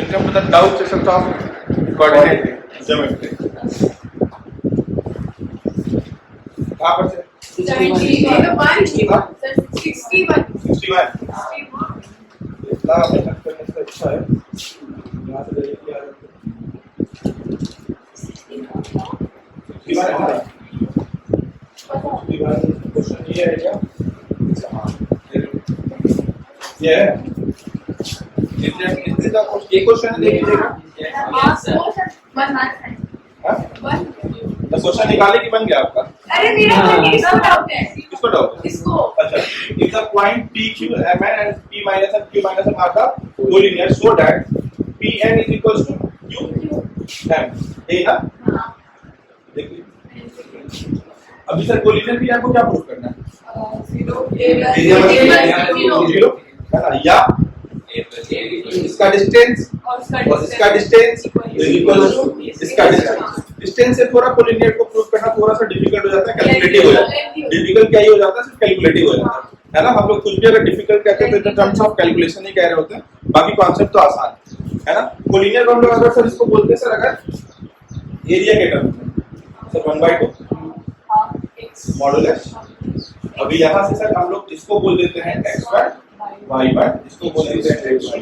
Welcome to the doubt sessions of coordinate geometry. कहाँ पर से? 61. इतना मेहनत करने से अच्छा है यहाँ से देखिए क्या है 61 है ना? 61 क्वेश्चन ये है क्या? ये है इतने का एक क्वेश्चन देख लीजिएगा क्वेश्चन निकाले कि बन गया आपका? अरे मेरा इसको डाउट है किसको डाउट है? इसको अच्छा if the point PQMN and P minus and Q minus are the collinear so that PN is equals to QM है ना? देखिए अभी सर कोलिनियर भी आपको क्या प्रूव करना है? 0 है ना या इसका डिस्टेंस और इसका डिस्टेंस इक्वल टू इसका डिस्टेंस डिस्टेंस से थोड़ा कोलिनियर को प्रूव करना थोड़ा सा डिफिकल्ट हो जाता है कैलकुलेटिव हो जाता है डिफिकल्ट क्या ही हो जाता है सिर्फ कैलकुलेटिव हो जाता है ना हम लोग कुछ भी अगर डिफिकल्ट कहते हैं तो इन टर्म्स ऑफ कैलकुलेशन ही कह रहे होते हैं बाकी कॉन्सेप्ट तो आसान है ना कोलिनियर को हम लोग अगर सर इसको बोलते हैं सर अगर एरिया के टर्म्स में सर 1/2 मॉडुलस अभी यहाँ से सर हम लोग इसको बोल देते हैं x1 y1 इसको बोल देते हैं x1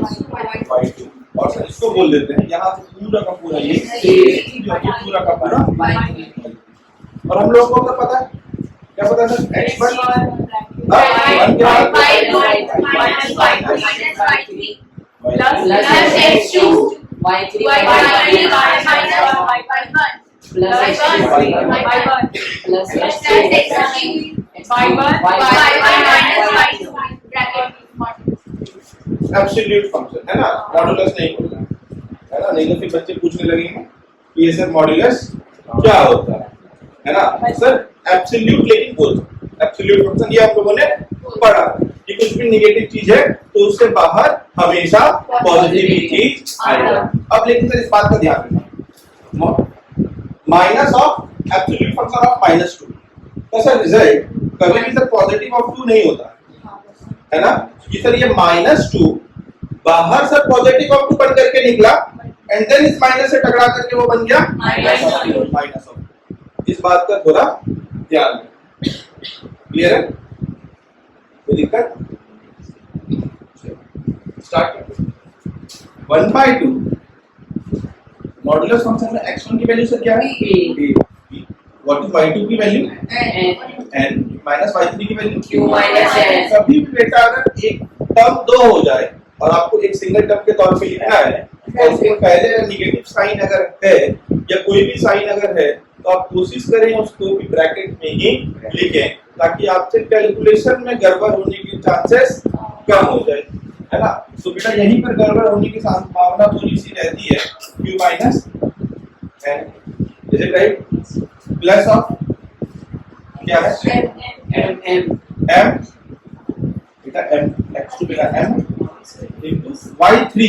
y2 और सर इसको बोल देते हैं यहाँ से पूरा का पूरा ये पूरा का पूरा और हम लोगों को पता है क्या पता है सर x1 1 के बाद x2 y3 एब्सोल्यूट फंक्शन है ना मॉडुलस नहीं बोलना है ना नहीं तो फिर बच्चे पूछने लगेंगे कि ये सर मॉडुलस क्या होता है ना सर एब्सोल्यूट लेकिन बोल एब्सोल्यूट फंक्शन ये आप लोगों ने पढ़ा कि कुछ भी नेगेटिव चीज है तो उससे बाहर हमेशा पॉजिटिव ही चीज आएगा अब लेकिन सर इस बात का ध्यान रखना minus of absolute function of -2 तो सर रिजल्ट कभी भी सर पॉजिटिव ऑफ 2 नहीं होता है ना कि सर ये -2 बाहर सर पॉजिटिव ऑफ 2 बन करके निकला एंड देन इस माइनस से टकरा करके वो बन गया माइनस ऑफ इस बात का थोड़ा ध्यान रखें क्लियर है कोई दिक्कत स्टार्ट करते 1/2 मॉडुलस फंक्शन में x1 की वैल्यू सर क्या है a व्हाट इज y2 की वैल्यू n माइनस y3 की वैल्यू q माइनस n कभी भी बेटा अगर एक टर्म दो हो जाए और आपको एक सिंगल टर्म के तौर पे लिखना है और उसके पहले नेगेटिव साइन अगर है या कोई भी साइन अगर है तो आप कोशिश करें उसको भी ब्रैकेट में ही लिखें ताकि आपसे कैलकुलेशन में गड़बड़ होने के चांसेस कम हो जाए है ना तो बेटा यहीं पर गड़बड़ होने की संभावना थोड़ी सी रहती है q minus n is it right plus of क्या है m बेटा m x2 बेटा m into y3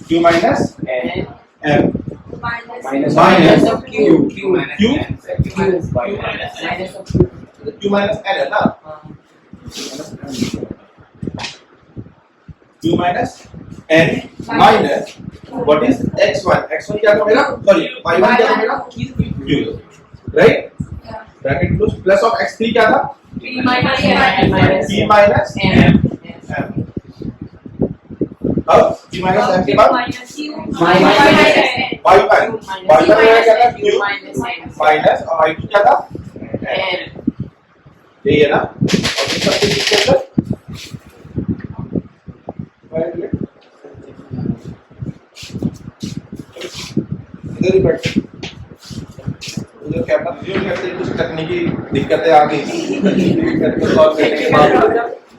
q minus m minus q minus n है ना q minus n minus what is x1 क्या था मेरा सॉरी y1 क्या था मेरा q right bracket close plus of x3 क्या था p minus m अब p minus m के बाद y1 क्या था q minus और y2 क्या था n यही है ना और ये सबसे दिक्कत है इधर ही बैठ उधर क्या बात जो कहते हैं कुछ तकनीकी दिक्कतें आ गई दिक्कत को सॉल्व करने के बाद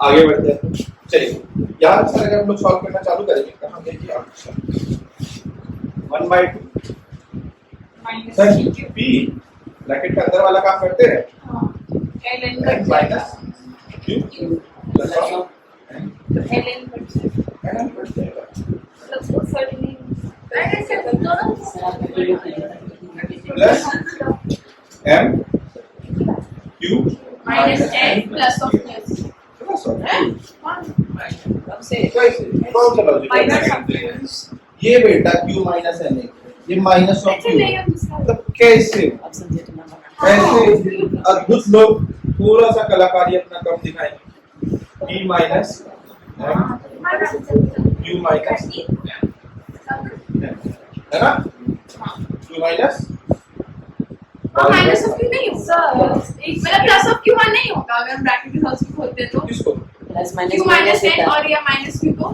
आगे बढ़ते हैं चलिए यहाँ सर अगर हम लोग सॉल्व करना चालू करेंगे तो हम देखिए ऑप्शन 1/2 सर p ब्रैकेट के अंदर वाला काम करते हैं n minus q plus of plus m q minus n plus of plus plus of से कैसे कौन सा लॉजिक माइनस ये बेटा q माइनस n है ये माइनस ऑफ q मतलब कैसे अब समझे तुम्हारा कैसे अद्भुत लोग थोड़ा सा कलाकारी अपना कम दिखाएंगे p माइनस q माइनस है ना q minus minus of Q नहीं होगा मतलब प्लस ऑफ क्यू वन नहीं होगा अगर हम ब्रैकेट के साथ खोलते हैं तो किसको प्लस क्यू माइनस एन और या माइनस क्यू को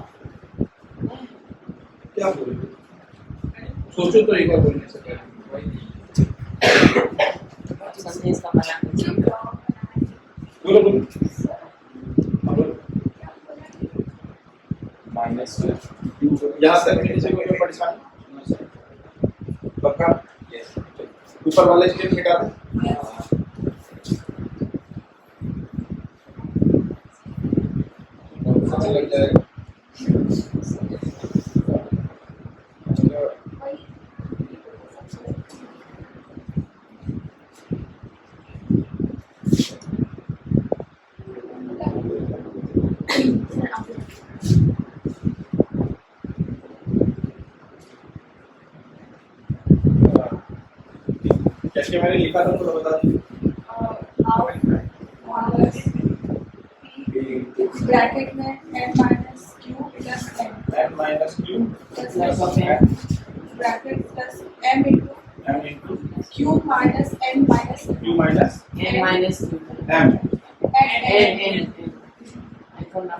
क्या बोलोगे सोचो तो एक बार बोलने से पहले समझे इसका मतलब बोलो बोलो हाँ, बोलो माइनस यहाँ तक मेरे से कोई परेशानी पक्का ऊपर वाले स्टेप मिटा दे लग जाएगा कैसे मैंने लिखा था तो बता दीजिए ब्रैकेट में n minus q plus n n minus q plus of n bracket plus m into m into q minus n minus q minus n minus q m n I don't know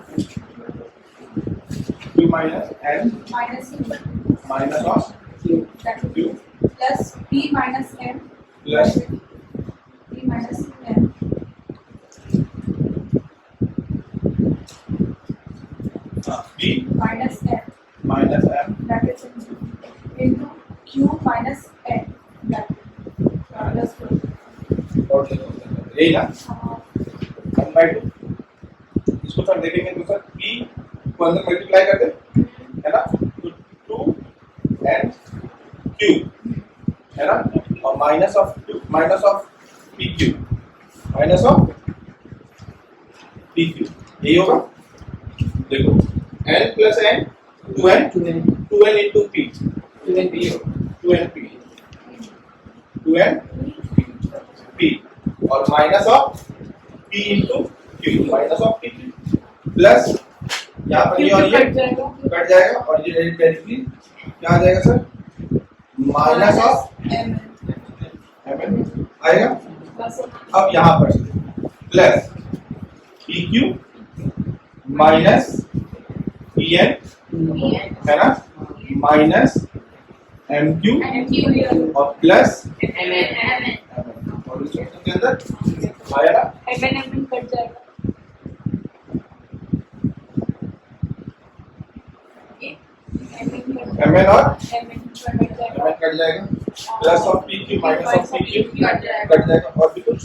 q minus n minus minus of q q plus p minus m plus p minus m b minus m minus m bracket into q minus n bracket plus और यही ना 1/2 इसको sir देखेंगे तो sir p को अंदर multiply कर दे है ना तो 2 and q है ना और minus of pq minus of pq यही होगा देखो n plus n 2n 2n into p 2n p 2n p और minus of p into q minus of p plus यहाँ पर ये और ये कट जाएगा और ये डायरेक्टली क्या आ जाएगा सर माइनस ऑफ mn आएगा अब यहाँ पर प्लस pq माइनस pn है ना माइनस mq और प्लस और इस ऑप्शन के अंदर आया ना कट जाएगा mn और mn mn कट जाएगा plus of pq minus of pq cut जाएगा और भी कुछ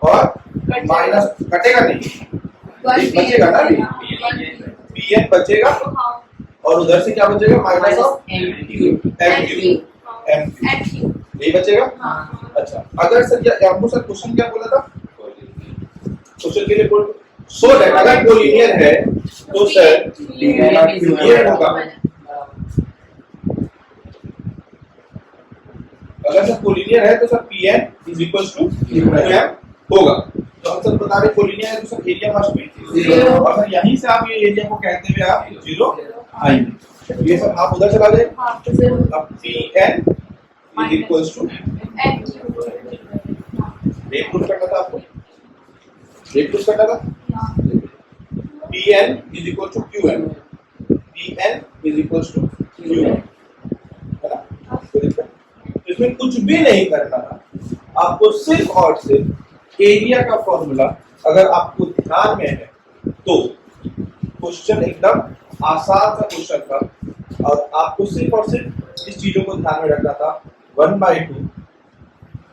और माइनस कटेगा नहीं बचेगा ना pn बचेगा और उधर से क्या बचेगा माइनस ऑफ mq यही बचेगा अच्छा अगर सर या आपको सर क्वेश्चन क्या बोला था क्वेश्चन के लिए बोल सो दैट अगर कोलिनियर है तो सर ये होगा अगर सर कोलिनियर है तो sir pn is equals to qm होगा तो हम सर बता रहे कोलिनियर है तो सर एरिया मस्ट बी 0 और सर यहीं से आप ये एरिया को कहते हुए आप 0 आएंगे ये सर आप उधर चला जाए अब pn is equals to एक प्रूफ करना था आपको एक प्रूफ करना था pn is equal to qm pn is equals to qm है ना इसमें कुछ भी नहीं करना था आपको सिर्फ और सिर्फ एरिया का फॉर्मूला अगर आपको ध्यान में है तो क्वेश्चन एकदम आसान सा क्वेश्चन था और आपको सिर्फ और सिर्फ इस चीजों को ध्यान में रखना था 1/2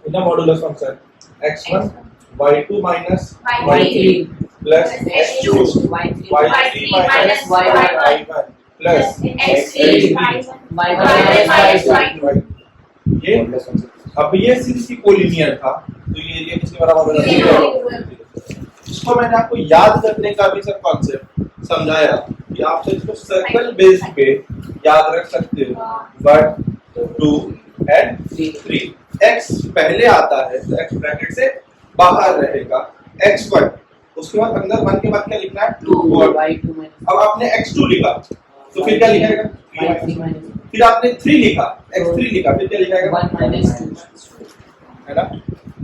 in the modulus function x1 y2 minus y3 plus x2 y3 minus y1 plus x3 y2 ये अब ये सिंस की कोलिनियर था तो ये एरिया किसके बराबर होगा इसको मैंने आपको याद करने का भी सर कॉन्सेप्ट समझाया कि आप तो इसको सर्कल बेस्ड पे याद रख सकते हो 1 2 एंड 3 x पहले आता है तो x ब्रैकेट से बाहर रहेगा x1 उसके बाद अंदर 1 के बाद क्या लिखना है 2 y2 minus अब आपने x2 लिखा तो फिर क्या लिखाएगा y3 minus फिर आपने 3 लिखा x3 लिखा फिर क्या लिखाएगा 1 minus 2 है ना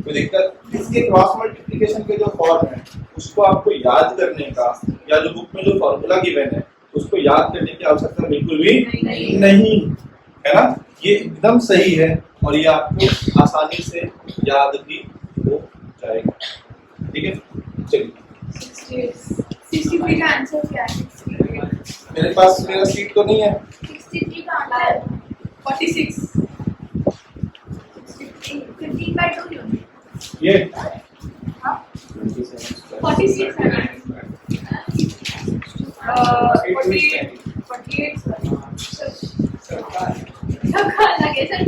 तो दिक्कत इसके क्रॉस मल्टीप्लिकेशन के जो फॉर्म है उसको आपको याद करने का या जो बुक में जो फॉर्मूला गिवन है उसको याद करने की आवश्यकता बिल्कुल भी नहीं है ना ये एकदम सही है और ये आपको आसानी से याद भी हो जाएगा ठीक है चलिए 63 का आंसर क्या है? मेरे पास मेरा सीट तो नहीं है 63 का आंसर 46 15 by 2 क्यों? ये हाँ 46 है 48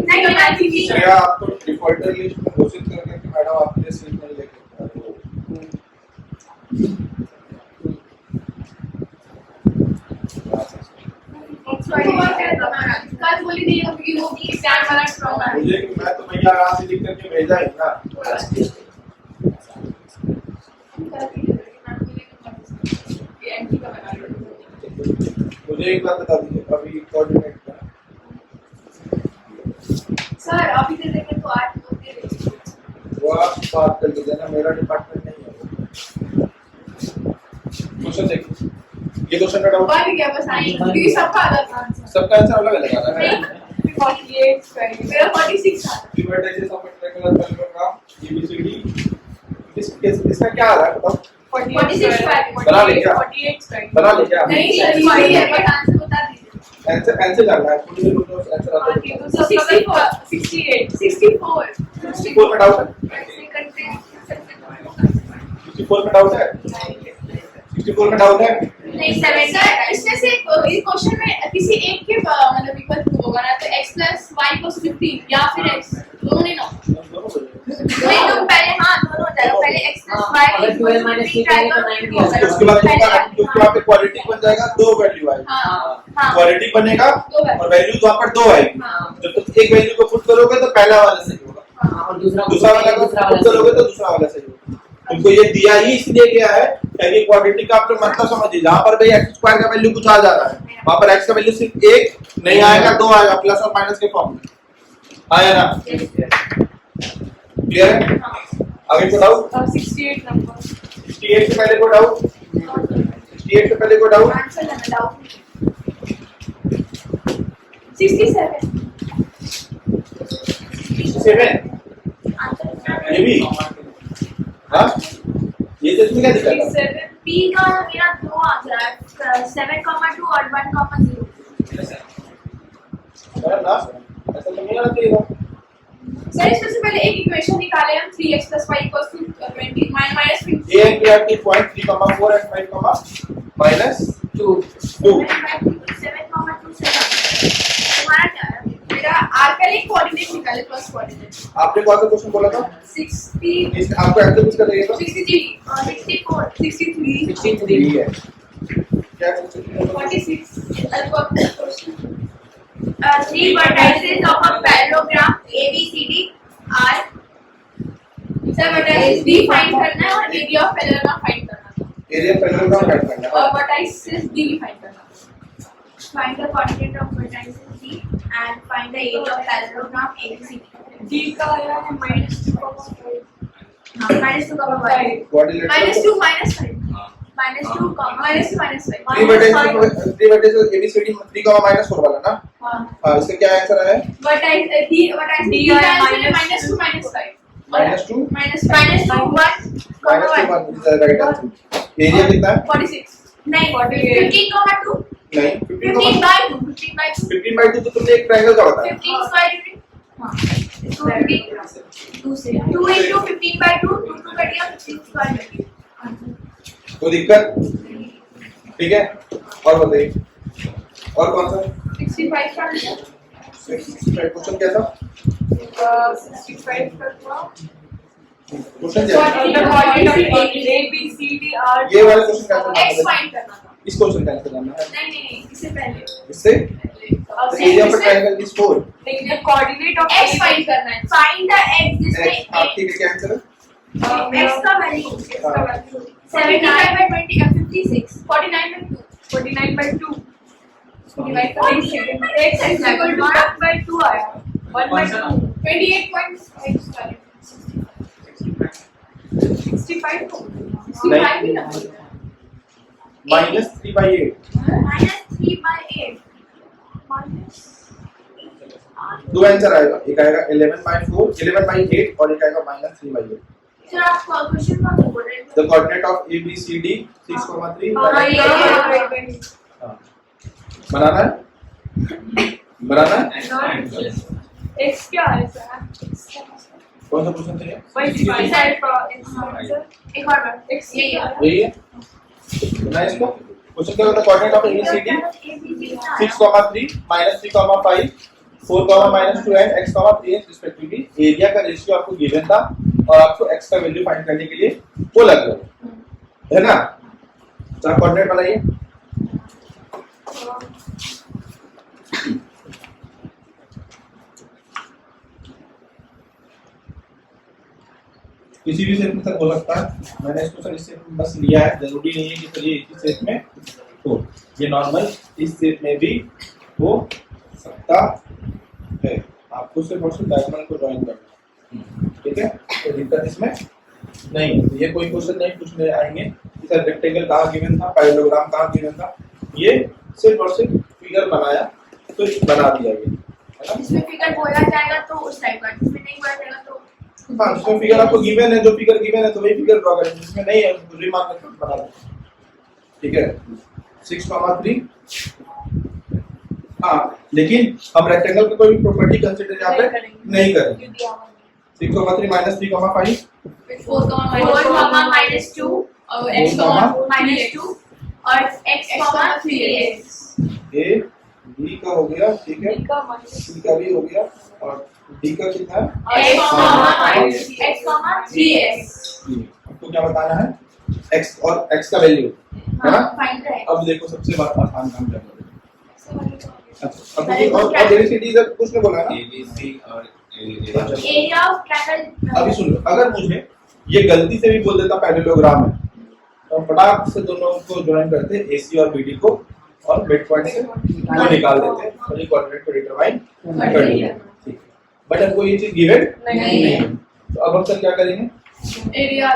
नहीं मैं श्रेया आपको डिफॉल्टर लिस्ट में घोषित करके कि मैडम आपके लिए सीट नहीं लेके आ रही हो कल बोली नहीं होगी वो एग्जाम वाला स्ट्रॉन्ग है मुझे मैं तो भैया यहाँ से लिख करके भेजा है ना मुझे एक बात बता दीजिए अभी कोऑर्डिनेट का सर अभी दे देंगे तो 8 दो दे देंगे वो आप बात कर लीजिए ना मेरा डिपार्टमेंट नहीं है क्वेश्चन देखिए ये क्वेश्चन का डाउट बन गया बस आई क्योंकि सबका अलग आंसर सबका आंसर अलग अलग आता है नहीं 48 करेंगे मेरा 46 आता three vertices of a triangular parallelogram ABCD इसका क्या आ रहा है बताओ 46 बना ले क्या? 48 बना ले क्या नहीं सर सही है बट आंसर बता दीजिए आंसर जानना है मुझे तो आंसर आता है तो 64 68 64 64 में डाउट है ऐसे करते हैं 64 में डाउट है 64 में डाउट है नहीं 7 सर इसमें से इस क्वेश्चन में किसी एक के मतलब विकल्प होगा ना तो x y = 15 या फिर x दोनों नहीं ना नहीं तो पहले हाँ दोनों हो जाएगा पहले x y अगर 12 minus 3 करेंगे तो 9 भी आ उसके बाद उसके बाद पे क्वालिटी बन जाएगा दो वैल्यू आएगी हाँ क्वालिटी बनेगा और वैल्यू वहां पर दो आएगी हाँ। जब तक एक वैल्यू को पुट करोगे तो पहला वाला सही होगा और दूसरा दूसरा वाला को पुट करोगे तो दूसरा वाला सही होगा तुमको ये दिया ही इसलिए गया है ताकि क्वाड्रेटिक का आप लोग मतलब समझिए जहां पर भाई x² का वैल्यू कुछ आ जा रहा है वहां पर x का वैल्यू सिर्फ एक नहीं आएगा दो आएगा प्लस और माइनस के फॉर्म में आया ना क्लियर है आगे को डाउट 68 नंबर 68 से पहले को डाउट 68 से पहले को डाउट आंसर लेना डाउट 67 ये भी हाँ ये तो इसमें क्या दिखा P का मेरा दो आंसर है 7,2 और 1,0 ना ऐसा तो नहीं आना चाहिए सर इसमें से पहले एक इक्वेशन निकाले हम 3x + y = 20 minus 15 a and b are 2.3, 4 and 5, minus 2 तुम्हारा क्या है मेरा r का एक कोऑर्डिनेट निकाले प्लस कोऑर्डिनेट आपने कौन सा क्वेश्चन बोला था 60 इस आपको आंसर कुछ कर देगा 63 64 63 63 है क्या question 46 three vertices of a parallelogram ABCD are sir vertices B find करना है और area of parallelogram फाइंड करना है एरिया पैरेललोग्राम फाइंड करना और है vertices D फाइंड करना है find the coordinate of vertices D and find the area of parallelogram ABCD D का आया है -2 हाँ -2 का -5 कोऑर्डिनेट -2 -5 -2 का -5 3 वर्टिसेस ABCD 3, -4 वाला ना हाँ हां इसका क्या आंसर है vertices D का -2 -5 -2 -2 1 -1 is the right answer area कितना है 46 नहीं 15,2 नहीं 15 by 2 15 by 2 15/2 तो तुमने एक ट्रायंगल का बताया 15 स्क्वायर यूनिट हाँ 2 से 2 into 15 by 2 2 2 कट गया 15 स्क्वायर यूनिट कोई दिक्कत ठीक है और बताइए और कौन सा 65 का क्वेश्चन क्या था 65 का हुआ क्वेश्चन the क्या coordinate of ABCD ये वाला क्वेश्चन कैंसिल x फाइंड करना था इस क्वेश्चन कैंसिल करना है नहीं इससे पहले इससे area of triangle is 4 The coordinate of x find करना है फाइंड द x जिसमें x आप ठीक है क्या आंसर है x का value 75 by 20 56 49 by 2 49 by 2. Divide कर X is equal to 1 by 2 आया. 1 by 2. 28.5 65 को. 65 भी ना -3/8 -3/8 दो आंसर आएगा एक आएगा 11/4 11/8 और एक आएगा -3/8 सर आप क्वेश्चन कौन सा बोल रहे हैं द कोऑर्डिनेट ऑफ ABCD 6,3 हाँ, ये हाँ। बनाना है बनाना है X क्या है सर? कौन सा क्वेश्चन चाहिए 55 का एक और बार X ये यही है ना इसको क्वेश्चन क्या होता है coordinate of ABCD 6,3 -3,5 4, -2 and x, 3 respectively area का रेशियो आपको गिवन था और आपको x का वैल्यू फाइंड करने के लिए वो लग रहा है ना तो आप कोऑर्डिनेट बनाइए किसी भी शेप में तक हो सकता है मैंने इसको सर इस शेप में बस लिया है जरूरी नहीं है कि सर ये इस शेप में हो ये नॉर्मल इस शेप में भी हो सकता है आपको सिर्फ और सिर्फ डायगोनल को ड्राइंग करना ठीक है तो दिक्कत इसमें नहीं ये कोई क्वेश्चन नहीं कुछ नहीं आएंगे कि सर रेक्टेंगल कहाँ गिवन था पैरेललोग्राम कहाँ गिवन था ये सिर्फ और सिर्फ फिगर बनाया तो बना दिया ये है ना इसमें फिगर बोला जाएगा तो उस टाइप का इसमें नहीं बोला जाएगा तो हाँ उसमें फिगर आपको गिवन है जो फिगर गिवन है तो वही फिगर ड्रॉ करेंगे जिसमें नहीं है उसको रीमार्क करके बना देंगे ठीक है 6,3 हाँ लेकिन हम रेक्टेंगल की कोई भी प्रॉपर्टी कंसीडर यहाँ पे नहीं करेंगे 6,3 -3,5 4, -2 और x, -2 और x, 3x ए बी का हो गया ठीक है सी का भी हो गया और डी का कितना है x, 3x आपको क्या बताना है x और x का वैल्यू है ना फाइंड है अब देखो सबसे आसान काम करना है अच्छा अब और ABCD इधर कुछ ने बोला ना ABC और एरिया ऑफ ट्रायंगल अभी सुन लो अगर मुझे ये गलती से भी बोल देता पैरेललोग्राम है तो हम फटाक से दोनों को ज्वाइन करते AC और BD को और मिड पॉइंट से वो निकाल देते और ये कोऑर्डिनेट को डिटरमाइन कर देते बट हमको ये चीज गिवन नहीं है तो अब हम सर क्या करेंगे एरिया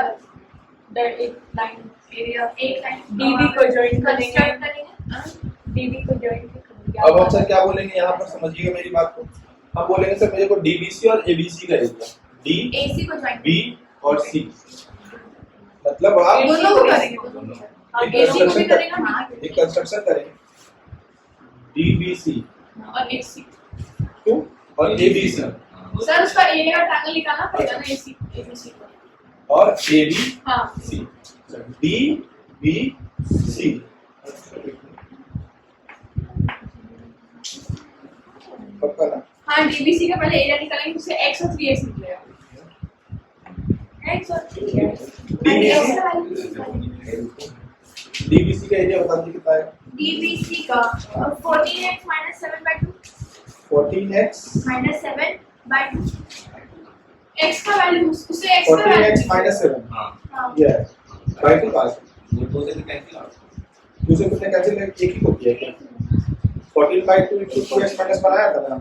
लाइन एरिया एक लाइन DB को join करेंगे। कंस्ट्रक्ट करेंगे DB को join करेंगे अब हम सर क्या बोलेंगे यहाँ पर समझिएगा मेरी बात को हम बोलेंगे सर मेरे को DBC और ABC का एरिया D AC को ज्वाइन B और C मतलब आप दोनों को करेंगे हाँ, एक AC को भी कंस्ट्रक्शन करेंगे एक कंस्ट्रक्शन करेंगे DBC और AC क्यों और ABC सर उसका एरिया का ट्रायंगल निकालना पड़ेगा ना AC ABC को और AB हाँ C DBC पक्का ना हाँ DBC का पहले एरिया निकालेंगे उससे x और 3x निकलेगा x और 3x DBC का एरिया बता दीजिए कितना है DBC का 14x - 7/2 14x -7/2 x का वैल्यू उससे x का 14x वैल्यू 7 हाँ हाँ ये बाय टू पास वो दो से कैंसिल आउट दूसरे कितने कैंसिल है एक ही को किया क्या 14/2 * 2x माइनस बनाया था ना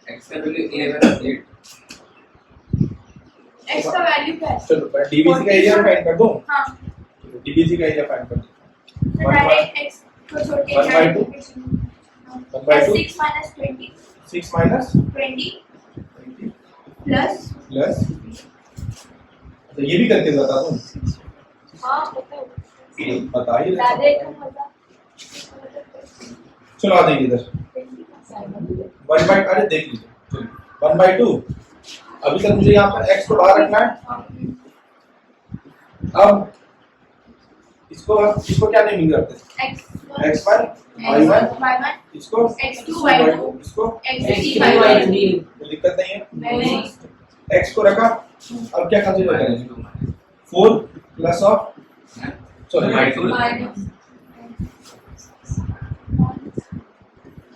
x का वैल्यू 11 और 8 x का वैल्यू क्या है चलो मैं DBC का एरिया फाइंड कर दूं हाँ DBC का एरिया फाइंड कर दूं तो डायरेक्ट x को छोड़ के 1/2 1/2 6 - 20 6 माइनस 20 20 प्लस प्लस तो ये भी करके बता दूं हाँ पता है बताइए डायरेक्ट हम बता चलो आ जाइए इधर 1/2 अरे देख लीजिए 1/2 अभी तक मुझे यहाँ पर x को बाहर रखना है अब इसको क्या नेमिंग करते हैं x1 y1 इसको x2 y2 इसको x3 X3 y1 Y3 कोई दिक्कत नहीं है नहीं x को रखा अब क्या कंसीडर करेंगे 4 plus of sorry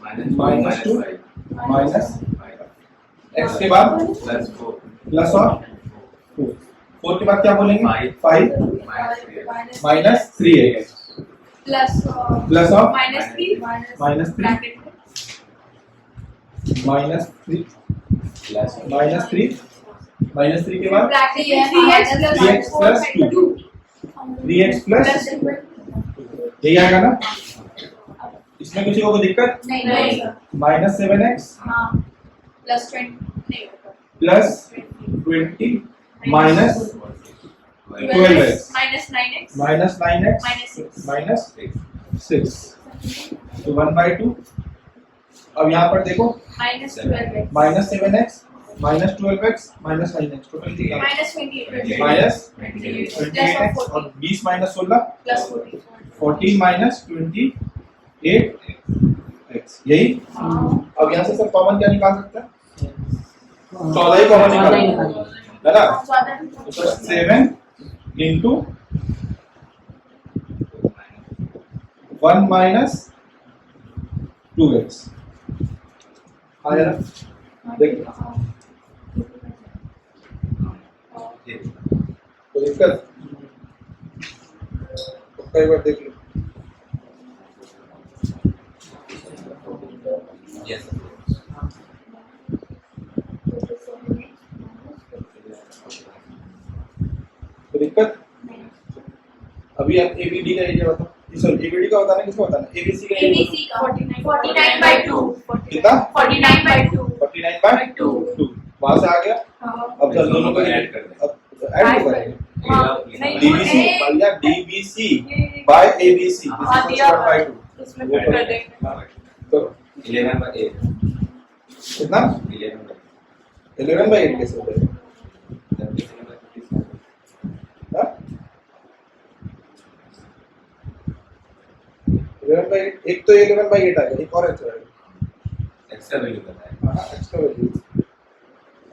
minus minus 2 minus x के बाद plus 4 प्लस और 4 के बाद क्या बोलेंगे 5 minus 3x plus प्लस और minus 3 minus 3 bracket में minus 3 minus 3 के बाद bracket में 3x 3x plus 2 3x plus यही आएगा ना इसमें किसी को कोई दिक्कत नहीं minus 7x हाँ plus 20 नहीं plus 20 minus 12x minus 9x minus 9x minus 6 minus 6 तो 1/2 अब यहाँ पर देखो minus 12x minus 7x minus 12x minus 9x total कितना minus 28 minus 28 28x और 20 minus 16 plus 14 14 minus 28x यही अब यहाँ से सब कॉमन क्या निकाल सकते हैं 14 ही कॉमन निकाल है ना तो 7 into 1 minus 2x आया ना देख कोई दिक्कत तो कई बार देख लो yes कोई दिक्कत अभी आप एबीडी का एरिया बताओ सॉरी एबीडी का बताना किसका बताना एबीसी का एरिया ABC का 49/2 कितना 49/2 49/2 वहां से आ गया अब जब दोनों को ऐड कर दें अब ऐड करेंगे नहीं, डीबीसी ए- भैया डीबीसी बाय एबीसी हाँ, दिया हुआ है। इसमें फिट कर देंगे तो 11/8 कितना 11/8 कैसे हो जाएगा हाँ? 11/8 एक तो 11/8 आ गया एक और एक्स्ट्रा आएगा एक्स्ट्रा वैल्यू बताएं हाँ एक्स्ट्रा वैल्यू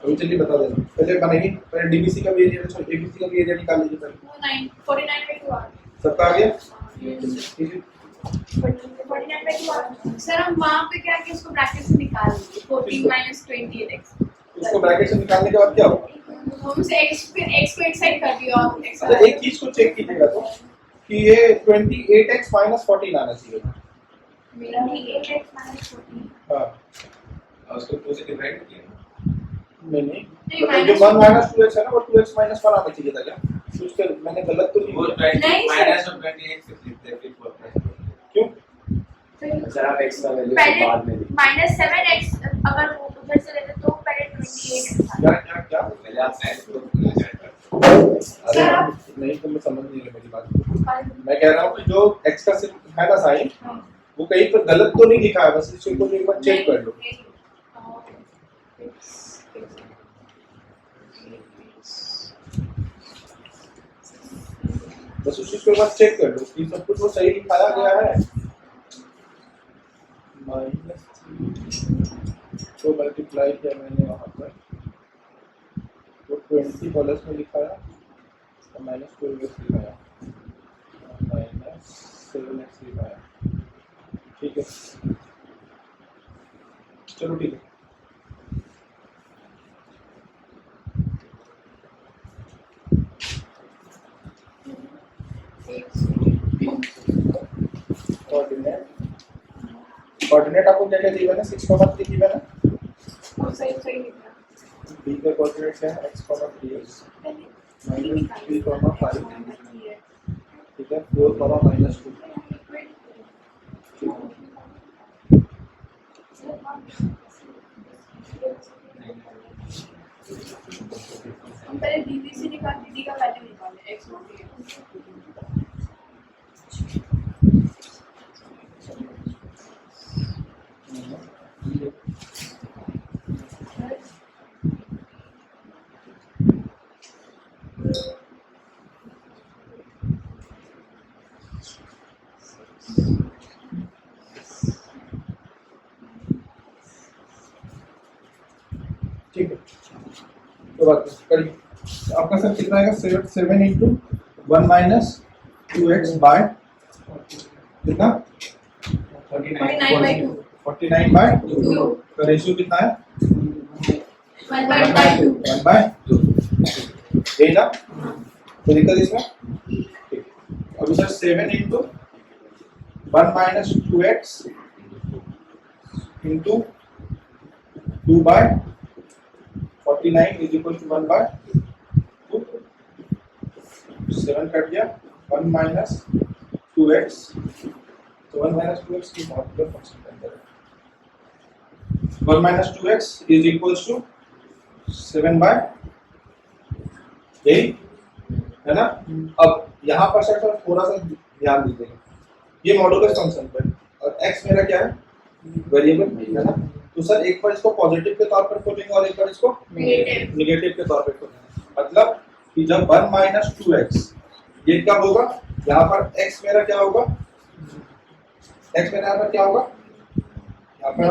अभी चलिए बता देना पहले बनेगी पहले डीबीसी का भी एरिया सॉरी एबीसी का भी एरिया निकाल लीजिए पहले 49/2 सबका आ गया ठीक है 49/2 सर हम वहाँ पे क्या कि इसको ब्रैकेट से निकाल लेंगे 14 minus 28x इसको ब्रैकेट से निकालने के बाद क्या होगा हम से x फिर x को एक साइड कर दिया और x अच्छा एक चीज को चेक कीजिएगा तो कि ये 28x minus 14 आना चाहिए मेरा भी 8x minus 14 हाँ और उसको 2 से डिवाइड किया नहीं नहीं, मतलब जो 1 minus 2x है ना वो 2x minus 1 आना चाहिए था क्या तो उसके मैंने गलत तो नहीं वो किया 20 नहीं, सर। माइनस और 28 से लिखते हैं फिर 4 क्यों सर आप एक्स्ट्रा वैल्यू से बाद में पहले -7x अगर वो उधर से लेते तो पहले 28 था क्या क्या क्या पहले आप ऐड करो अरे नहीं तो मैं समझ नहीं रहा मेरी बात मैं कह रहा हूँ कि जो x का सिर्फ है ना साइन वो कहीं पर गलत तो नहीं लिखा है बस इसको एक बार चेक कर लो बस उसी को एक बार चेक कर लो कि सब कुछ वो सही लिखाया गया है तो मल्टीप्लाई किया मैंने वहाँ पर तो 20 प्लस में लिखाया और माइनस 12x लिखाया माइनस 7x लिखाया ठीक है चलो ठीक है कोऑर्डिनेट आपको क्या क्या दिया है 6,3 दिया है वो सही सही लिख रहा b का कोऑर्डिनेट क्या है x, 3x माइनस 3, 5 ठीक है 4, माइनस 2 हम पहले dv से निकाल dd का वैल्यू निकाले x और dx ठीक है तो बात करिए आपका सर कितना आएगा 7 into 1 minus 2x by कितना 49/2 49/2 का रेशियो कितना है 1/2 1/2 यही ना कोई दिक्कत इसमें ठीक अभी sir 7 into 1 minus 2x into 2/49 is equal to 1/2 7 cut गया 1 minus 2x तो 1 minus 2x की मॉड्यूलर फंक्शन के अंदर है 1 minus 2x is equals to 7/, यही है ना। अब यहाँ पर सर थोड़ा सा ध्यान दीजिएगा, ये मॉड्यूलस फंक्शन पर और x मेरा क्या है वेरिएबल है ना, तो सर एक बार इसको पॉजिटिव के तौर पर खोलेंगे और एक बार इसको नेगेटिव के तौर पर खोलेंगे, मतलब कि जब 1 minus 2x ये कब होगा, यहाँ पर x मेरा क्या होगा, x मेरा यहाँ पर क्या होगा, यहाँ पर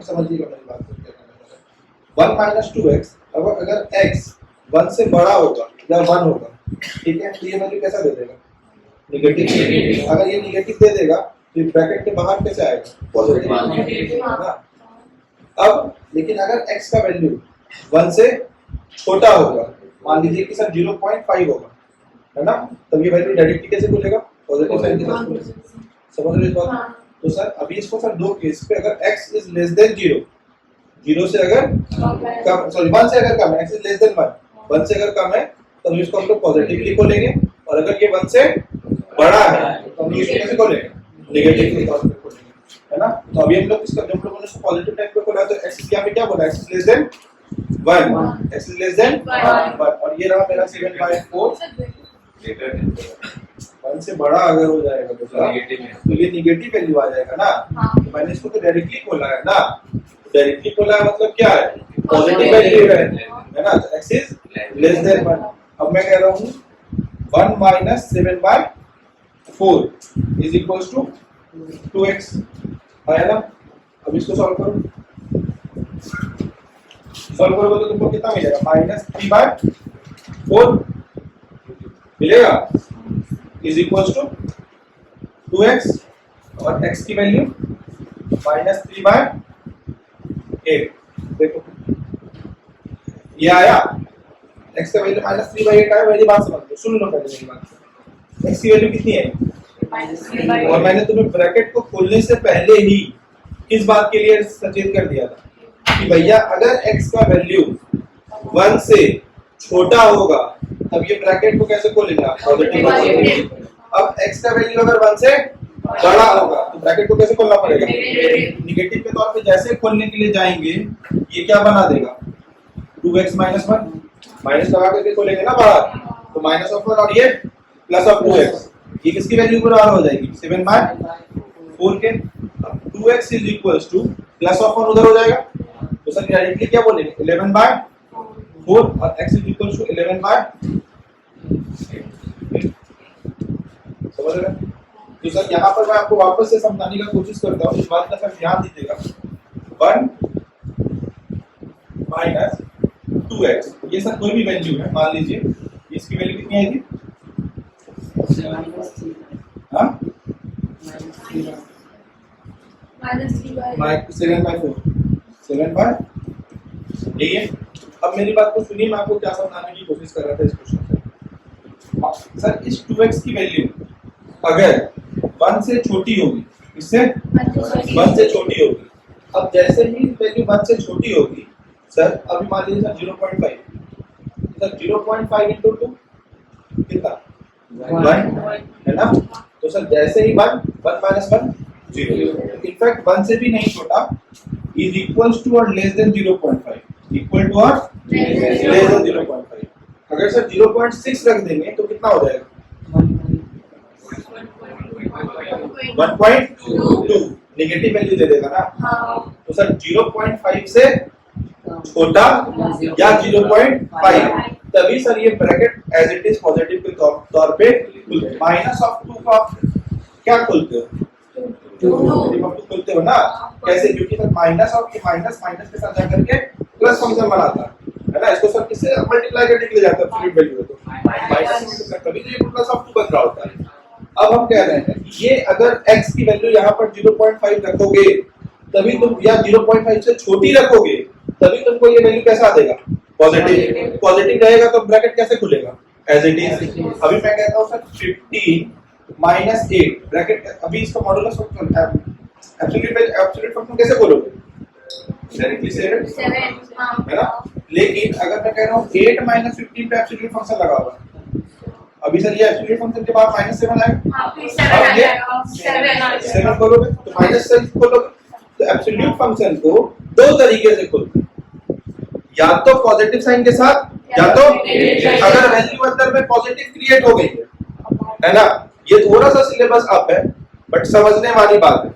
समझिएगा मेरी बात को क्या कहना है। 1 minus 2x अगर x 1 से बड़ा होगा या 1 होगा, ठीक है, तो ये वैल्यू कैसा दे देगा नेगेटिव। अगर ये नेगेटिव दे देगा तो ब्रैकेट के बाहर कैसे आएगा पॉजिटिव है ना। अब लेकिन अगर x का वैल्यू 1 से छोटा होगा, मान लीजिए कि सर 0.5 होगा है ना, तब ये वैल्यू डायरेक्टली कैसे खुलेगा पॉजिटिव साइन के साथ खुलेगा। समझ रहे हो इस बात? तो सर अभी इसको सर दो केस पे अगर x इज लेस देन 0 से अगर कम, सॉरी 1 से अगर कम है, x इज लेस देन 1 से अगर कम है तब इसको हम लोग पॉजिटिवली खोलेंगे, और अगर ये 1 से बड़ा है तो हम इसको कैसे खोलेंगे नेगेटिव के तौर पे खोलेंगे है ना। तो अभी हम लोग इसका जब लोगों ने इसको पॉजिटिव टाइप पे खोला तो x यहाँ पे क्या बोला, x इज लेस देन 1 और ये रहा मेरा 7/4 1 से बड़ा अगर हो जाएगा तो ये नेगेटिव वैल्यू आ जाएगा ना। तो मैंने इसको तो डायरेक्टली खोला है ना, डायरेक्टली खोला है मतलब क्या है पॉजिटिव वैल्यू है ना, तो x इज लेस देन 1। अब मैं कह रहा हूँ 1 minus 7/4 is equals to 2x आया ना। अब इसको सॉल्व करो, सॉल्व करोगे तो तुमको कितना मिलेगा, -3/4 मिलेगा is equals to 2x और x की वैल्यू -3/8। देखो ये आया, x का वैल्यू -3/8 आया। मेरी बात समझ लो, सुन लो पहले मेरी बात। x की वैल्यू कितनी है और मैंने तुम्हें ब्रैकेट को खोलने से पहले ही किस बात के लिए सचेत कर दिया था कि भैया अगर x का वैल्यू 1 से छोटा होगा तब ये ब्रैकेट को कैसे खोलेंगे आप पॉजिटिव। अब x का वैल्यू अगर 1 से बड़ा होगा तो ब्रैकेट को कैसे खोलना पड़ेगा नेगेटिव के तौर पे। जैसे खोलने के लिए जाएंगे ये क्या बना देगा 2x - 1 माइनस लगा करके खोलेंगे ना बाहर, तो -1 और ये +2x, ये किसकी वैल्यू बराबर हो जाएगी 7/4 के। अब 2x इज इक्वल्स टू +1 उधर हो जाएगा तो सर डायरेक्टली क्या बोलेंगे 11/4 और x इज इक्वल्स टू 11/8। समझ रहे हैं? तो सर यहाँ पर मैं आपको वापस से समझाने का कोशिश करता हूँ, इस बात का सर ध्यान दीजिएगा। 1 minus 2x, ये सर कोई भी वैल्यू है, मान लीजिए इसकी वैल्यू कितनी आएगी, हाँ -7/4 यही है। अब मेरी बात को सुनिए, मैं आपको क्या समझाने की कोशिश कर रहा था इस क्वेश्चन से। सर इस 2x की वैल्यू अगर 1 से छोटी होगी, इससे 1 से छोटी होगी, अब जैसे ही वैल्यू 1 से छोटी होगी सर, अभी मान लीजिए सर 0.5, सर 0.5 into 2 कितना 1 है ना। तो सर जैसे ही 1 minus 1 0, इनफैक्ट 1 से भी नहीं छोटा is equals to or less than 0.5, equal to or less than 0.5। अगर सर 0.6 रख देंगे तो कितना हो जाएगा 1.2 नेगेटिव वैल्यू दे देगा ना। तो सर 0.5 से छोटा या 0.5 तभी सर ये bracket as it is positive के तौर पे -2 का क्या खोलते हो खोलते हो ना। कैसे, क्योंकि सर माइनस और माइनस के साथ जाकर के प्लस फंक्शन बनाता है ना। इसको सर किससे मल्टीप्लाई करने के लिए जाता है एब्सोल्यूट वैल्यू को, माइनस कभी तो ये प्लस ऑफ 2 बन रहा होता है। अब हम कह रहे हैं कि ये अगर x की वैल्यू यहाँ पर 0.5 रखोगे तभी तुम, या 0.5 से छोटी रखोगे तभी तुमको ये वैल्यू कैसा देगा, पॉजिटिव। पॉजिटिव रहेगा तो ब्रैकेट कैसे खुलेगा, एज इट इज। अभी मैं कहता हूँ सर 15 - 8 ब्रैकेट, अभी इसका मॉडुलस एब्सोल्यूट फंक्शन कैसे बोलोगे, डायरेक्टली 7 है ना। लेकिन अगर मैं कह रहा हूँ 8 - 15 पे एब्सोल्यूट फंक्शन लगा हुआ है, अभी सर ये एब्सोल्यूट फंक्शन के बाद -7 आएगा, हाँ फिर 7 आ जाएगा, 7 आ 7 जाएगा। खोलोगे तो -7 खोलोगे, तो एब्सोल्यूट फंक्शन को दो तरीके से खोलते हैं, या तो पॉजिटिव साइन के साथ, या तो अगर वैल्यू अंदर में पॉजिटिव क्रिएट हो गई है ना। ये थोड़ा सा सिलेबस अप है बट समझने वाली बात है।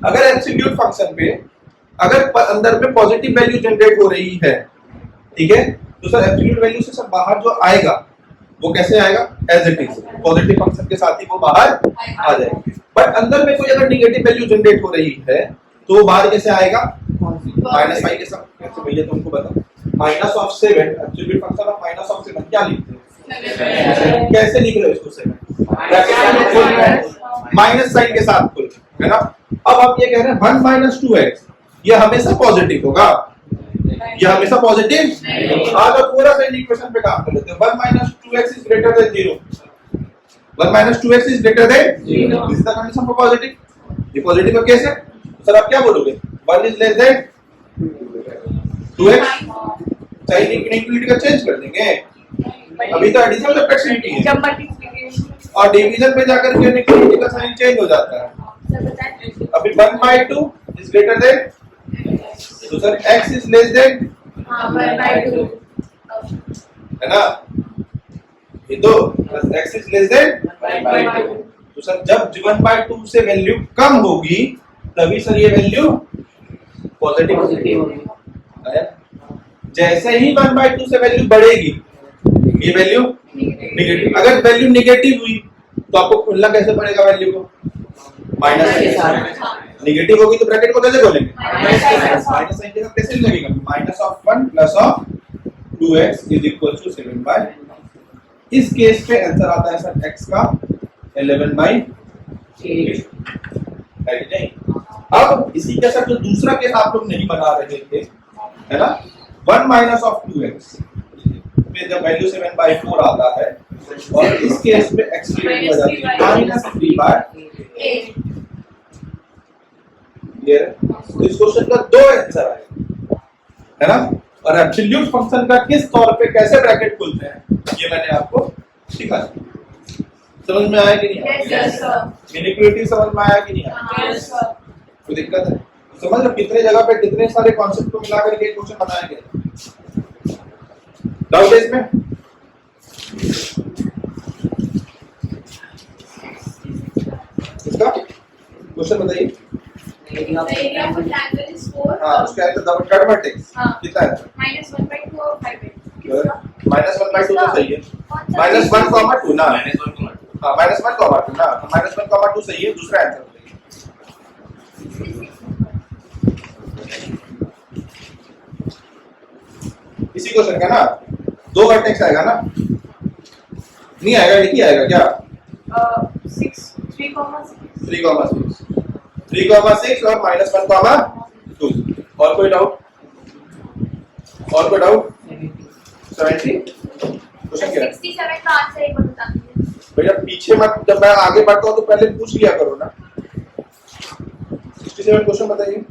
अगर एब्सोल्यूट फंक्शन पे अगर अंदर में पॉजिटिव वैल्यू जनरेट हो रही है, ठीक है, तो सर एब्सोल्यूट वैल्यू से सब बाहर जो आएगा वो कैसे आएगा, as it is, positive function के साथ ही वो बाहर आ जाएगा। बट अंदर में कोई अगर नेगेटिव वैल्यू जनरेट हो रही है तो वो बाहर कैसे आएगा, -5 के साथ। कैसे भैया तुमको बता, -7 एब्सोल्यूट फंक्शन ऑफ -7 क्या लिखते हैं, कैसे लिख रहे हो इसको, 7 ब्रैकेट में खोल रहे हैं, माइनस साइन के साथ खोल, है ना। अब आप ये कह रहे हैं 1 - 2x ये हमेशा पॉजिटिव होगा, ये हमेशा पॉजिटिव। आज आप पूरा सा इक्वेशन पे काम कर लेते हैं, 1 - 2x is greater than 0, 1 - 2x is greater than 0, this is the condition for positive. ये पॉजिटिव का केस है, सर आप क्या बोलोगे, 1 is less than 2x, sign equity का चेंज कर देंगे। अभी तो एडिशन और सब्ट्रैक्शन है, जब मल्टीप्लिकेशन और डिवीजन पे जाकर के इक्विटी का साइन चेंज हो जाता है। अभी 1/2 इज ग्रेटर देन, तो sir x is less then, हाँ 1/2 है ना, ये तो x इज लेस देन 1/2। तो सर जब 1/2 से वैल्यू कम होगी तभी सर ये वैल्यू पॉजिटिव होगी। जैसे ही 1/2 से वैल्यू बढ़ेगी ये वैल्यू नेगेटिव। अगर वैल्यू नेगेटिव हुई तो आपको खुलना कैसे पड़ेगा वैल्यू को, माइनस के साथ। नेगेटिव होगी तो ब्रैकेट को कैसे खोलेंगे, माइनस साइन के साथ कैसे लगेगा, -1 + 2x = 7/। इस केस पे आंसर आता है सर x का 11/8, है कि नहीं। अब इसी के साथ जो दूसरा केस आप लोग नहीं बना रहे थे, है ना, 1 - 2x में जब वैल्यू 7/4 आता है और इस केस में x की वैल्यू आ जाती है -3/8। ये तो इस क्वेश्चन का दो आंसर है ना। और एब्सोल्यूट फंक्शन का किस तौर पे कैसे ब्रैकेट खुलते हैं ये मैंने आपको सिखाया। समझ में आया कि नहीं आया? यस सर, मैनिपुलेटिव समझ में आया कि नहीं आया? Yes sir. कोई दिक्कत है? समझ लो कितने जगह पे कितने सारे कॉन्सेप्ट को मिला करके एक क्वेश्चन बनाया गया। डाउट है इसमें? इसका क्वेश्चन बताइए। The area of a triangle is 4. हाँ, उसका आंसर डबल कट वर्टेक्स हाँ। कितना है? -1/2 और 5/2. -1/2 तो सही है। -1, 2 ना, -1, हाँ -1, 2 ना, -1, 2 सही है। दूसरा आंसर बताइए। इसी क्वेश्चन का ना 2 वर्टेक्स आएगा ना, नहीं आएगा, लिखी आएगा क्या? 6 3,6 3,6 और -1, 2। और कोई डाउट? और कोई डाउट? 70 क्वेश्चन क्या है? 67 का आंसर एक बार बता दीजिए। भैया पीछे मत, जब मैं आगे बढ़ता हूँ तो पहले पूछ लिया करो ना। 67 क्वेश्चन बताइए।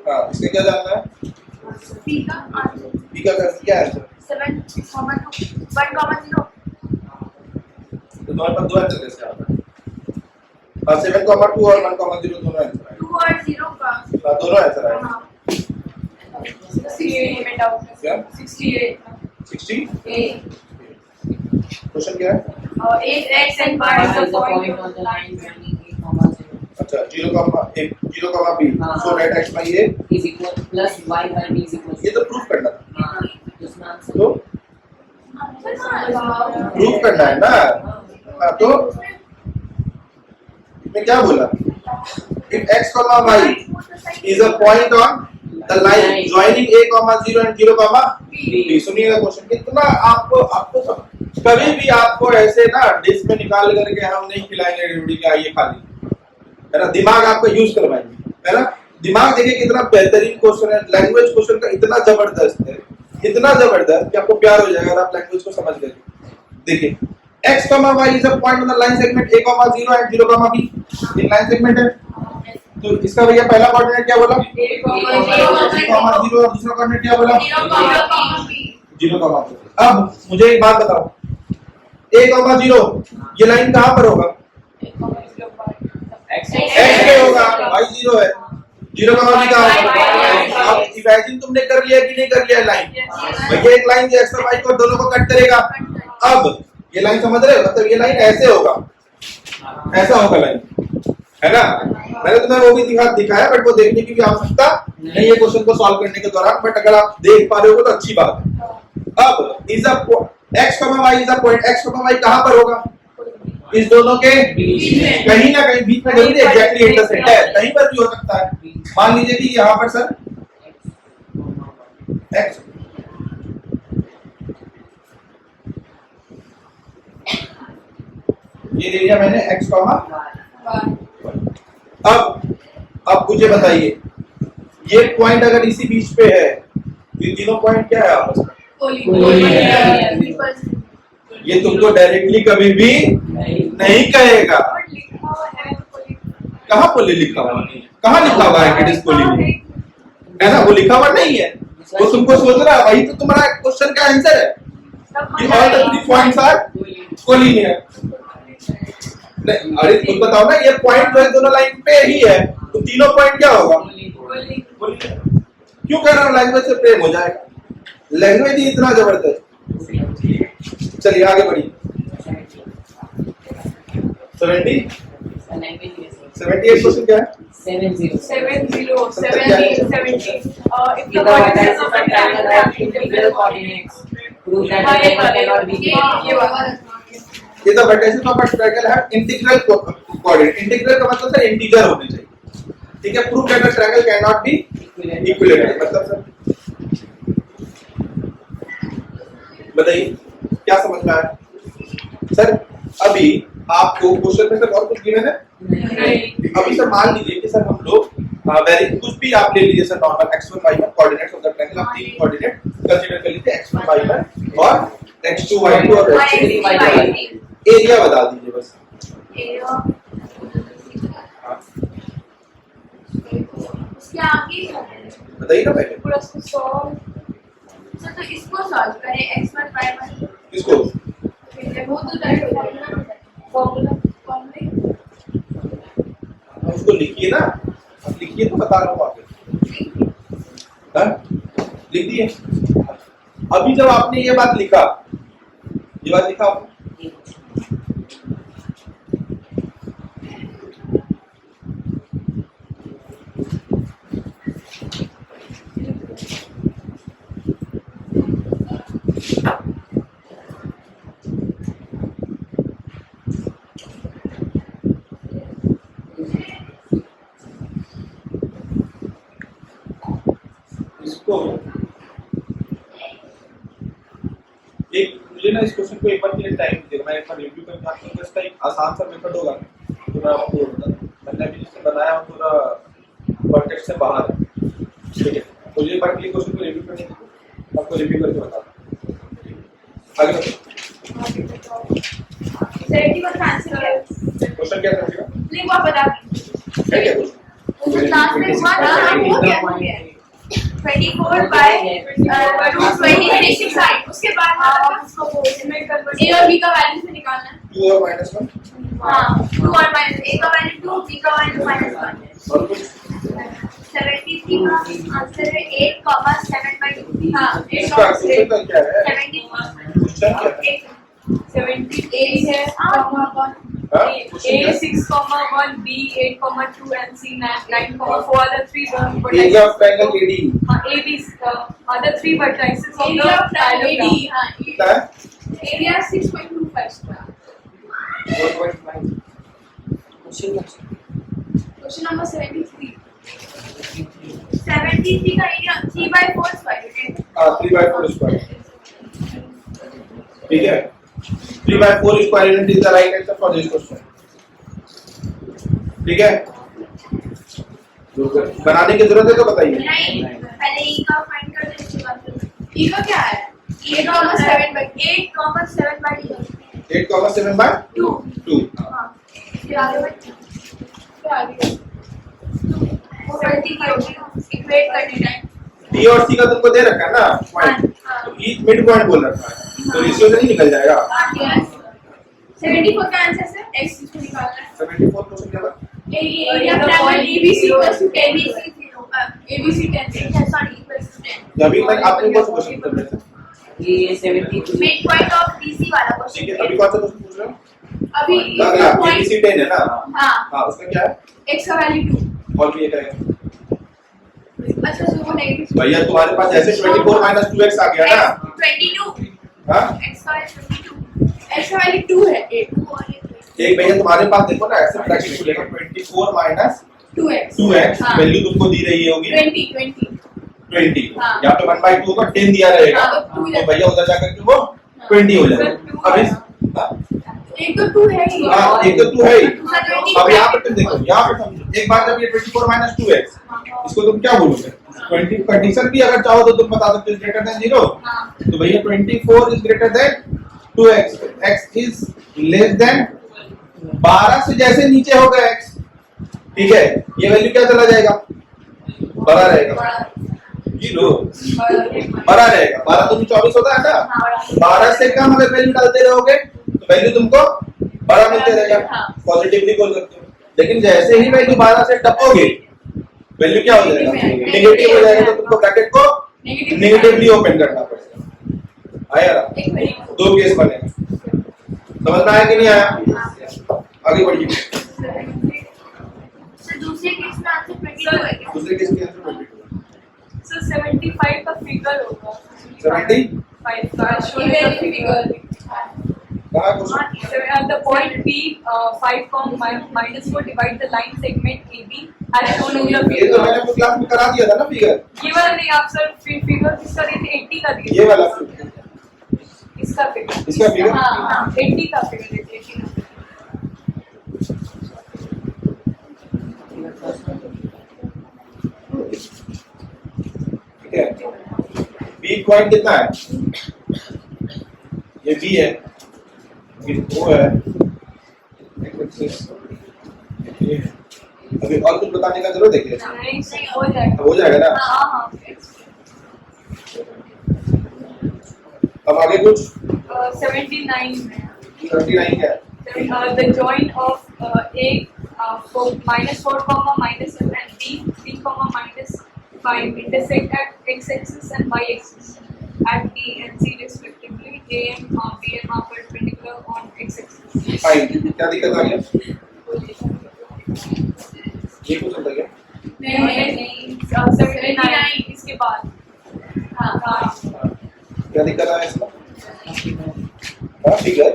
हाँ, इसका क्या जानना है? बी का आंसर बी का क्या है आंसर? 7,1,0. तो तुम्हारे पास दो आंसर कैसे आता है? हाँ 7,2 और 1,0 दोनों आंसर आए। 2 और 0 का हाँ दोनों आंसर आए। हाँ 68 में डाउट है। क्या? 68 60 A. क्वेश्चन क्या है? 8x and y What is is the the point point on on the the line line joining A, 0? अच्छा 0,b हाँ। so that x by a Is equal plus y by b is equal to. ये तो proof करना था। हाँ, उसमें answer तो proof करना है ना। हाँ तो इसमें क्या बोला? If x, y is a point on the line joining a, 0 and 0, b। सुनिएगा क्वेश्चन कितना आपको सब कभी भी आपको ऐसे ना डिश में निकाल करके हम नहीं खिलाएंगे रेवड़ी का ये खाली, है ना, दिमाग आपको यूज करवाएंगे, है ना। दिमाग देखिए कितना बेहतरीन क्वेश्चन है, लैंग्वेज क्वेश्चन का इतना जबरदस्त है, इतना जबरदस्त कि आपको प्यार हो जाएगा अगर आप लैंग्वेज को समझ गए। देखिए x, y is a point on the line segment a, 0 and 0, b। ये लाइन सेगमेंट है, तो इसका भैया पहला कोऑर्डिनेट क्या बोला? a, 0 और दूसरा कोऑर्डिनेट क्या बोला? 0, b। अब मुझे एक बात बताओ, a, 0 ये लाइन कहां पर होगा? x पे होगा, y 0 है, 0, b का होगा। अब इमेजिन तुमने कर लिया कि नहीं कर लिया लाइन? भैया एक लाइन जो x और y को दोनों को कट करेगा। अब ये लाइन समझ रहे हो, मतलब ये लाइन ऐसे होगा, ऐसा होगा लाइन, है ना। मैंने तुम्हें वो भी दिखाया बट वो देखने की भी आवश्यकता नहीं है क्वेश्चन को सॉल्व करने के दौरान, बट अगर आप देख पा रहे हो तो अच्छी बात है। अब is a x, y is a point, x, y कहां पर होगा? इस दोनों के बीच में, कहीं ना कहीं बीच में, जरूरी एग्जैक्टली इंटरसेक्ट है, कहीं पर भी हो सकता है। मान लीजिए कि यहाँ पर सर x, ये ले लिया मैंने x, अब मुझे बताइए ये पॉइंट अगर इसी बीच पे है, ये तीनों पॉइंट क्या है आपस में? ये तुमको डायरेक्टली कभी भी नहीं कहेगा। कहाँ पोली लिखा हुआ? कहाँ लिखा हुआ है कि इट इज पोली? है ना, वो लिखा हुआ नहीं है, वो तुमको सोच रहा है, वही तो तुम्हारा क्वेश्चन का आंसर है कि all the 3 points are collinear. नहीं, अरे तुम बताओ ना, ये पॉइंट जो है दोनों लाइन पे ही है, तो तीनों पॉइंट क्या होगा? क्यों कह रहा हूँ? लैंग्वेज से प्रेम हो जाएगा, लैंग्वेज ही इतना जबरदस्त। चलिए आगे बढ़िए। 78 क्वेश्चन क्या है? 70. 70. If the coordinates of a triangle have integral coordinates, Prove that the triangle cannot be ये तो vertices of a triangle have integral coordinate। Integral का मतलब सर इंटीजर होने चाहिए, ठीक है। Prove that the triangle can not be equilateral, मतलब sir बताइए क्या समझ में आया? सर अभी आपको क्वेश्चन में सर और कुछ गिवन है? अभी सर मान लीजिए कि सर हम लोग वेरी कुछ भी आप ले लीजिए sir, normal x1 y1 coordinates of the triangle, आप तीन कोऑर्डिनेट कंसीडर कर लीजिए, x1 y1 और x2 y2 और x3 y3। एरिया बता दीजिए बस। उसके आगे बताइए ना पहले। पूरा इसको सॉल्व, सर तो इसको सॉल्व करें, x1 y1 किसको? वो तो डायरेक्ट फॉर्मूला उसको लिखिए ना, अब लिखिए तो बता रहा हूँ आगे। लिख दिए। अभी जब आपने ये बात लिखा आपने, इसको एक मुझे ना इस क्वेश्चन को एक बार के लिए टाइम दे, मैं एक बार रिव्यू करके आपको इसका एक आसान सा मेथड होगा तो मैं आपको बता दूं। मैंने अभी जिससे बनाया हूं पूरा कॉन्टेक्स्ट से बाहर है, ठीक है। तो ये बार के लिए क्वेश्चन को रिव्यू करने के लिए आपको रिव्यू करके बताता हूं। आगे बढ़ो। सेवेंटी का आंसर क्या है? क्वेश्चन क्या था? नहीं वो आप बता दीजिए। क्या क्वेश्चन? उस लास्ट में हुआ था, वो क्या है? 24 by 220 साइड, उसके बाद उसको a और b का वैल्यू से निकालना है। 2 और -1, हाँ 2 और माइनस, a का वैल्यू 2, b का वैल्यू -1। और कुछ 73 का आंसर है 8,7/2। हाँ इसका क्वेश्चन क्या है? 73 क्वेश्चन क्या है? 78 है, A 6,1, B 8,2 and C 9,4 are the three Area of triangle AD AB are the three vertices of area of the triangle AD, parallelogram. हाँ कितना है? area 6.25 square। 4.9। Question Question number 73। 73 का एरिया 3/4 स्क्वायर 3/4 स्क्वायर, ठीक है। 3/4 square unit is the right answer for this question, ठीक है। बनाने की जरूरत है तो बताइए। नहीं, पहले ई का फाइंड कर दें, उसके बाद ई का क्या है? 8,7/2 8,7/2 हां, फिर आगे बढ़, फिर आगे 70 का इक्वेट करने टाइम डी और सी का तुमको दे रखा है ना पॉइंट, तो ई मिड पॉइंट बोल रखा है, तो रेशियो से नहीं निकल जाएगा। 74 का आंसर सर x इसको निकालना है। 74 क्वेश्चन क्या था? Area triangle ABC = ABC 0 ABC 10 sorry = 10 अभी तक आपने कौन सा क्वेश्चन कर रहे थे? ये 73 मिड पॉइंट ऑफ BC वाला ठीक है, क्वेश्चन अभी कौन सा क्वेश्चन पूछ रहे हो? अभी अगला पॉइंट ABC 10 है ना? हां हाँ, उसका क्या है? x का वैल्यू 2। और भी एक है अच्छा सो वो नेगेटिव भैया, तुम्हारे पास जैसे 24 - 2x आ गया ना, 22 हाँ x का वैल्यू 22 x का वैल्यू 2 है 8 एक भैया तुम्हारे पास देखो ना, ऐसे ब्रैकेट खुलेगा 24 - 2x 2x, हाँ। वैल्यू तुमको दी रही होगी 20 20, हाँ। यहाँ पे 1/2 होगा, 10 दिया रहेगा, हाँ, तो 2 तो भैया उधर जाकर के वो 20 हो जाएगा। अब इस एक तो 2 है ही हाँ, एक तो 2 है ही। दूसरा 20 अब यहाँ पे तुम देखो, यहाँ पे समझो, एक बार जब ये 24 - 2x, इसको तुम क्या बोलोगे? 20 कंडीशन भी अगर चाहो तो तुम बता सकते हो ग्रेटर देन 0, तो भैया 24 is greater then 2x, x is less then 12 से जैसे नीचे होगा x, ठीक है, ये वैल्यू क्या चला जाएगा? बड़ा रहेगा, जीरो बड़ा रहेगा। 12 दूनी 24 होता है ना, 12 से कम अगर वैल्यू डालते रहोगे तो वैल्यू तुमको बड़ा मिलते रहेगा, पॉजिटिवली बोल सकते हो। लेकिन जैसे ही वैल्यू 12 से टपोगे, वैल्यू क्या हो जाएगा? नेगेटिव हो जाएगा, तो तुमको ब्रैकेट को नेगेटिवली ओपन करना पड़ेगा। आया ना? दो केस बनेगा, समझ में आया कि नहीं आया? आगे बढ़िए। सर दूसरे केस में आंसर 22 है क्या? दूसरे केस के आंसर 22 So 75 का फिगर होगा 70 5 का showing the figure कहाँ question? at the point B 5, -4 divide the line segment AB as shown in the ये तो figure। मैंने आपको क्लास में करा दिया था ना फिगर, ये वाला नहीं, आप सर फिगर किसका देते? 80 का दिए ये वाला इसका फिगर इसका फिगर? हाँ 80 का फिगर देते 80 का। ठीक है। बी पॉइंट कितना है? ये बी है, ये ओ है, ये है। अभी और कुछ बताने का जरूरत है क्या? नहीं सही हो जाएगा। हो जाएगा ना? हाँ हाँ अब आगे कुछ 79 में 79 क्या है? the join of A -4, -7 and B 3, -5 intersect at x-axis and y-axis at D and C respectively. A and B and are perpendicular on x-axis. Fine, क्या दिक्कत आ गया? ये कुछ होता क्या? नहीं 79 इसके बाद। हाँ क्या दिक्कत आ इसका? हाँ figure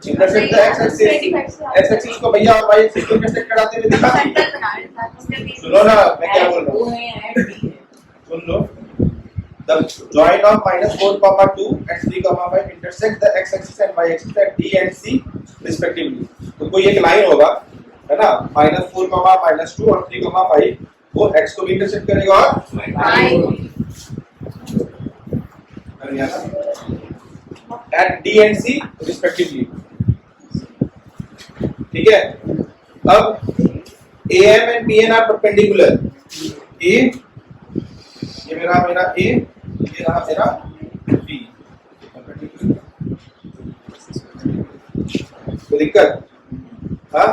intersect the x axis को भैया और वाई एक्सिस को इंटरसेक्ट कराते हुए दिखा। सुनो ना मैं क्या बोल रहा हूँ, सुन लो। The join of -4, 2 and 3, 5 intersect the x-axis and y-axis at D and C respectively. तो कोई एक लाइन होगा, है ना? -4, -2 और 3, 5 वो x को भी इंटरसेक्ट करेगा और at D and C respectively. ठीक है। अब AM and PN are perpendicular. A ये मेरा A, ये रहा मेरा B। कोई दिक्कत? हाँ?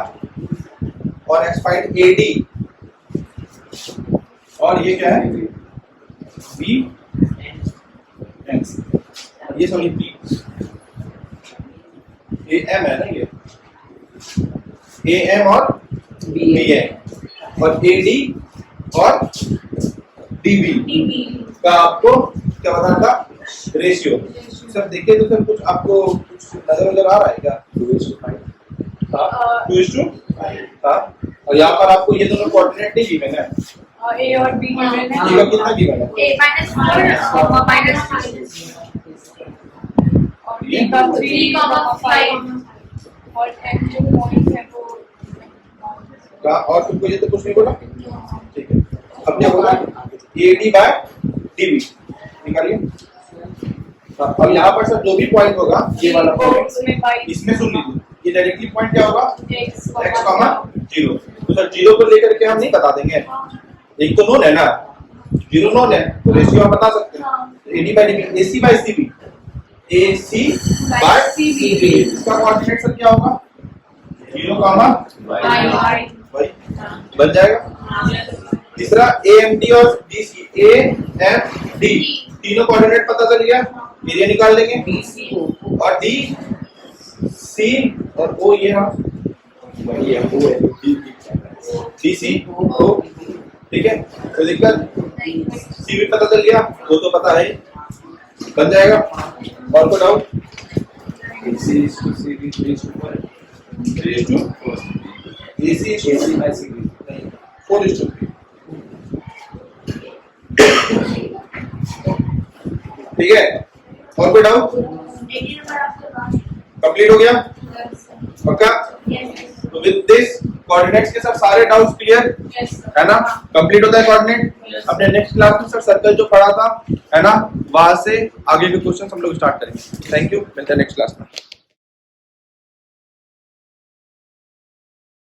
और X फाइंड AD और ये क्या है? B ये सॉरी B AM है ना, ये AM और BN और AD और DB का आपको क्या बताना था? रेशियो। सर देखिए तो सर कुछ आपको कुछ नजर आ रहा है क्या? 2:5 था। 2:5 था। और यहाँ पर आपको ये दोनों कोऑर्डिनेट नहीं गिवन है, A और B given है ये का कितना गिवन है? A -4 -3 और B का 3,5 और M जो पॉइंट है वो का और तुमको ये तो कुछ नहीं बोला, ठीक है। अब क्या बोला, AD बाय DB निकालिए। हाँ, अब यहाँ पर सर जो भी पॉइंट होगा ये वाला पॉइंट, उसमें by इसमें सुन लीजिए, ये डायरेक्टली पॉइंट क्या होगा, x, x, 0। तो सर 0 को लेकर के हम नहीं बता देंगे, एक तो नोन है ना, 0 नोन है तो रेशियो आप बता सकते हैं। AD by DB, AC by CB, AC by CB, इसका कोऑर्डिनेट सर क्या होगा, 0, I भाई बन जाएगा। तीसरा AMD और DC, AMD तीनों कोऑर्डिनेट पता चल गया, एरिया निकाल लेंगे। और DC और O ये हाँ वही है, O है DC O, ठीक है, कोई दिक्कत, C भी पता चल गया, O तो पता है, बन जाएगा। और कोई doubt, AC is to CB raised to 4 ठीक है। और कोई डाउट, कंप्लीट हो गया पक्का। तो विद दिस कोऑर्डिनेट्स के साथ सारे डाउट्स क्लियर है ना, कंप्लीट होता है कोऑर्डिनेट। अपने नेक्स्ट क्लास में सर सर्कल जो पढ़ा था है ना, वहां से आगे के क्वेश्चन हम लोग स्टार्ट करेंगे। थैंक यू, मिलते हैं नेक्स्ट क्लास में।